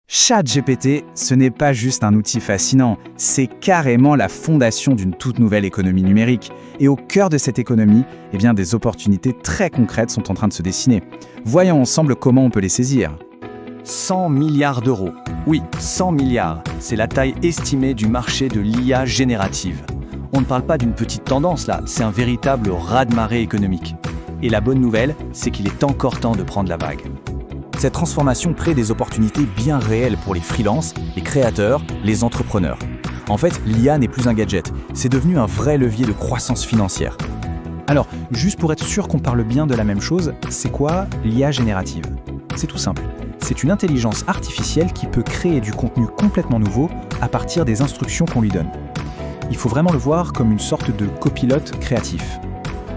ChatGPT, ce n'est pas juste un outil fascinant, c'est carrément la fondation d'une toute nouvelle économie numérique. Et au cœur de cette économie, des opportunités très concrètes sont en train de se dessiner. Voyons ensemble comment on peut les saisir. 100 milliards d'euros. Oui, 100 milliards. C'est la taille estimée du marché de l'IA générative. On ne parle pas d'une petite tendance là, c'est un véritable raz-de-marée économique. Et la bonne nouvelle, c'est qu'il est encore temps de prendre la vague. Cette transformation crée des opportunités bien réelles pour les freelances, les créateurs, les entrepreneurs. En fait, l'IA n'est plus un gadget, c'est devenu un vrai levier de croissance financière. Alors, juste pour être sûr qu'on parle bien de la même chose, c'est quoi l'IA générative? C'est tout simple. C'est une intelligence artificielle qui peut créer du contenu complètement nouveau à partir des instructions qu'on lui donne. Il faut vraiment le voir comme une sorte de copilote créatif.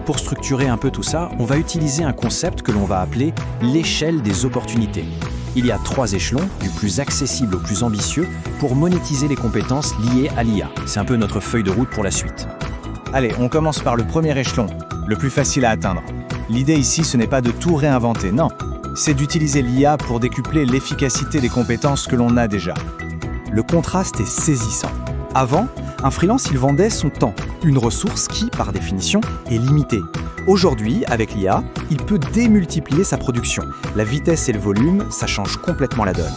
Pour structurer un peu tout ça, on va utiliser un concept que l'on va appeler l'échelle des opportunités. Il y a 3 échelons, du plus accessible au plus ambitieux, pour monétiser les compétences liées à l'IA. C'est un peu notre feuille de route pour la suite. Allez, on commence par le premier échelon, le plus facile à atteindre. L'idée ici, ce n'est pas de tout réinventer, non. C'est d'utiliser l'IA pour décupler l'efficacité des compétences que l'on a déjà. Le contraste est saisissant. Avant, un freelance, il vendait son temps, une ressource qui, par définition, est limitée. Aujourd'hui, avec l'IA, il peut démultiplier sa production. La vitesse et le volume, ça change complètement la donne.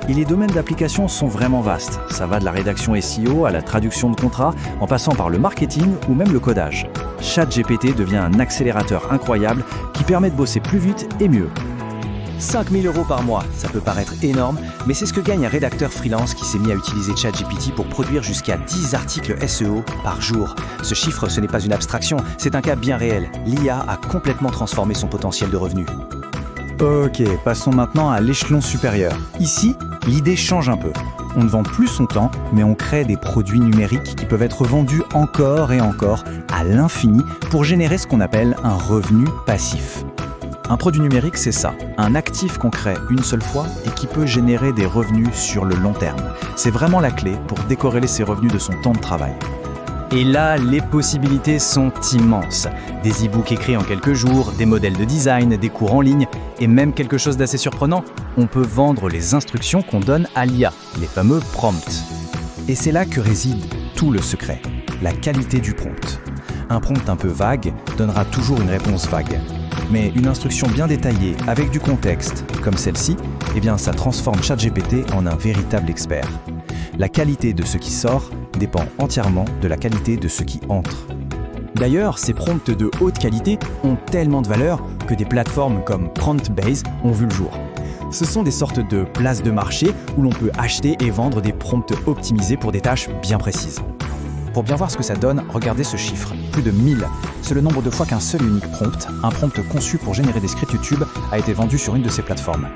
Et les domaines d'application sont vraiment vastes. Ça va de la rédaction SEO à la traduction de contrats, en passant par le marketing ou même le codage. ChatGPT devient un accélérateur incroyable qui permet de bosser plus vite et mieux. 5 000 € par mois, ça peut paraître énorme, mais c'est ce que gagne un rédacteur freelance qui s'est mis à utiliser ChatGPT pour produire jusqu'à 10 articles SEO par jour. Ce chiffre, ce n'est pas une abstraction, c'est un cas bien réel. L'IA a complètement transformé son potentiel de revenus. Ok, passons maintenant à l'échelon supérieur. Ici, l'idée change un peu. On ne vend plus son temps, mais on crée des produits numériques qui peuvent être vendus encore et encore à l'infini pour générer ce qu'on appelle un revenu passif. Un produit numérique, c'est ça, un actif qu'on crée une seule fois et qui peut générer des revenus sur le long terme. C'est vraiment la clé pour décorréler ses revenus de son temps de travail. Et là, les possibilités sont immenses. Des e-books écrits en quelques jours, des modèles de design, des cours en ligne, et même quelque chose d'assez surprenant, on peut vendre les instructions qu'on donne à l'IA, les fameux prompts. Et c'est là que réside tout le secret, la qualité du prompt. Un prompt un peu vague donnera toujours une réponse vague. Mais une instruction bien détaillée, avec du contexte, comme celle-ci, ça transforme ChatGPT en un véritable expert. La qualité de ce qui sort dépend entièrement de la qualité de ce qui entre. D'ailleurs, ces prompts de haute qualité ont tellement de valeur que des plateformes comme PromptBase ont vu le jour. Ce sont des sortes de places de marché où l'on peut acheter et vendre des prompts optimisés pour des tâches bien précises. Pour bien voir ce que ça donne, regardez ce chiffre, plus de 1000. C'est le nombre de fois qu'un seul et unique prompt, un prompt conçu pour générer des scripts YouTube, a été vendu sur une de ces plateformes.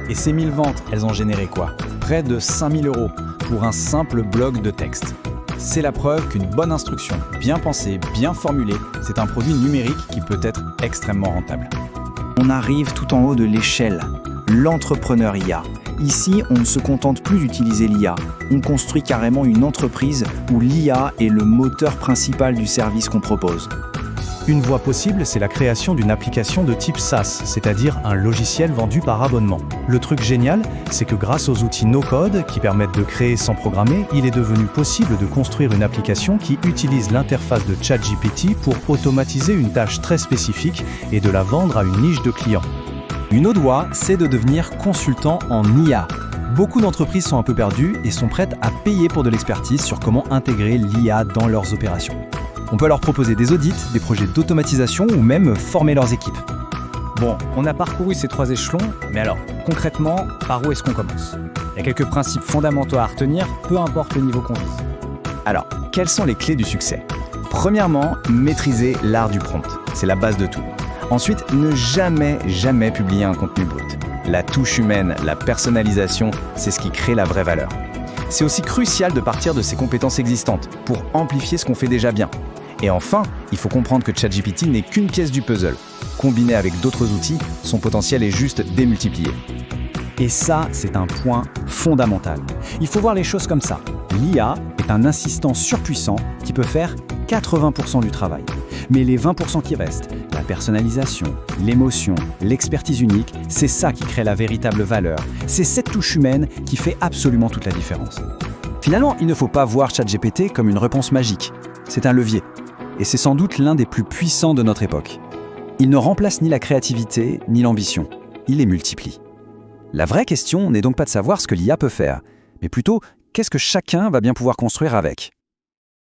Et ces 1000 ventes, elles ont généré quoi? Près de 5 000 € pour un simple blog de texte. C'est la preuve qu'une bonne instruction, bien pensée, bien formulée, c'est un produit numérique qui peut être extrêmement rentable. On arrive tout en haut de l'échelle, l'entrepreneur IA. Ici, on ne se contente plus d'utiliser l'IA. On construit carrément une entreprise où l'IA est le moteur principal du service qu'on propose. Une voie possible, c'est la création d'une application de type SaaS, c'est-à-dire un logiciel vendu par abonnement. Le truc génial, c'est que grâce aux outils no-code qui permettent de créer sans programmer, il est devenu possible de construire une application qui utilise l'interface de ChatGPT pour automatiser une tâche très spécifique et de la vendre à une niche de clients. Une autre voie, c'est de devenir consultant en IA. Beaucoup d'entreprises sont un peu perdues et sont prêtes à payer pour de l'expertise sur comment intégrer l'IA dans leurs opérations. On peut leur proposer des audits, des projets d'automatisation ou même former leurs équipes. Bon, on a parcouru ces 3 échelons, mais alors, concrètement, par où est-ce qu'on commence? Il y a quelques principes fondamentaux à retenir, peu importe le niveau qu'on vise. Alors, quelles sont les clés du succès? Premièrement, maîtriser l'art du prompt. C'est la base de tout. Ensuite, ne jamais publier un contenu brut. La touche humaine, la personnalisation, c'est ce qui crée la vraie valeur. C'est aussi crucial de partir de ses compétences existantes pour amplifier ce qu'on fait déjà bien. Et enfin, il faut comprendre que ChatGPT n'est qu'une pièce du puzzle. Combiné avec d'autres outils, son potentiel est juste démultiplié. Et ça, c'est un point fondamental. Il faut voir les choses comme ça. L'IA est un assistant surpuissant qui peut faire 80% du travail. Mais les 20% qui restent, La personnalisation, l'émotion, l'expertise unique, c'est ça qui crée la véritable valeur. C'est cette touche humaine qui fait absolument toute la différence. Finalement, il ne faut pas voir ChatGPT comme une réponse magique. C'est un levier. Et c'est sans doute l'un des plus puissants de notre époque. Il ne remplace ni la créativité, ni l'ambition. Il les multiplie. La vraie question n'est donc pas de savoir ce que l'IA peut faire, mais plutôt qu'est-ce que chacun va bien pouvoir construire avec.